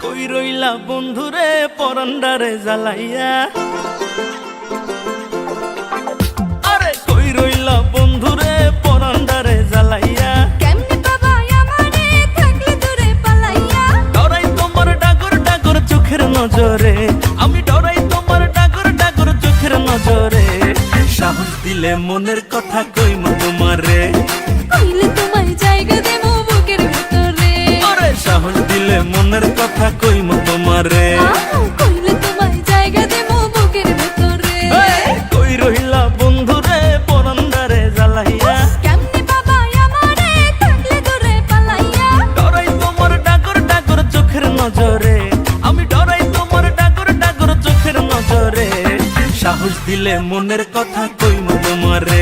কই রইলা বন্ধুরে পরান্ডারে জ্বালাইয়া, আরে কই রইলা বন্ধুরে পরান্ডারে জ্বালাইয়া। কেমনে বাবা আমারে থাকলে দূরে পালাইয়া, ডরাই তোমার ডাগর ডাগর চোখের নজরে, আমি ডরাই তোমার ডাগর ডাগর চোখের নজরে। সাহস দিলে মনের কথা কইমু তোমারে, কইলে তোমায় জায়গা দেবো বুকের ভেতরে। আরে সাহস দিলে মনের কথা কইমু তোমারে। কইলে তোমায় জায়গা দেবো বুকের ভেতরে। কই রইলা বন্ধুরে পরান্ডারে জ্বালাইয়া, কেমনে বাবা আমারে থাকলে দূরে পালাইয়া, ডরাই তোমার ডাগর ডাগর চোখের নজরে, আমি ডরাই তোমার ডাগর ডাগর চোখের নজরে। সাহস দিলে মনের কথা কইমু তোমারে,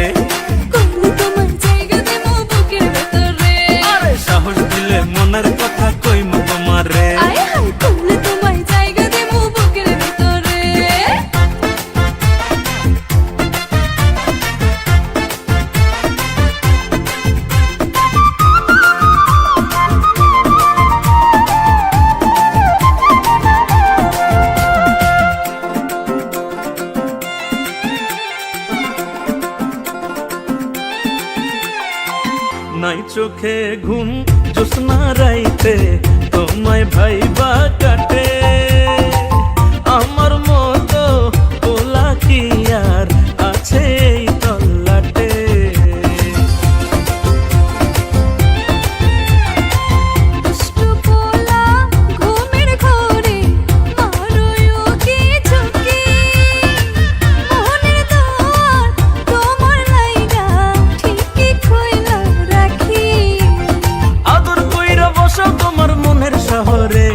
কইলে তোমায় জায়গা দেবো বুকের ভেতরে। আরে সাহস দিলে মনের কথা কইমু তোমারে। আয় হায় কইলে তোমায় জায়গা দেবো বুকের ভেতরে। নাই চোখে ঘুম জ্যোৎস্না রাইতে তোমায় ভাইবা কাটে, আমার মতো পোলা কি আর আছে এই তল্লাটে। দুষ্টু পোলা ঘুমের ঘোরে মারোয় কি ঝুঁকি, মনের দুয়ার তোমার লাইগা ঠিকই খোলা রাখি। আদর কইরা বসো তোমার মনের শহরে,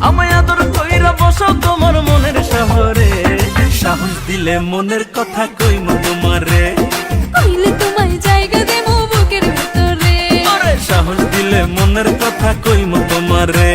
আমায় আদর কইরা বসো তোমার মনের শহরে। সাহস দিলে মনের কথা কইমু তোমারে, কইলে তোমায় জায়গা দেবো বুকের ভেতরে। আরে সাহস দিলে মনের কথা কইমু তোমারে।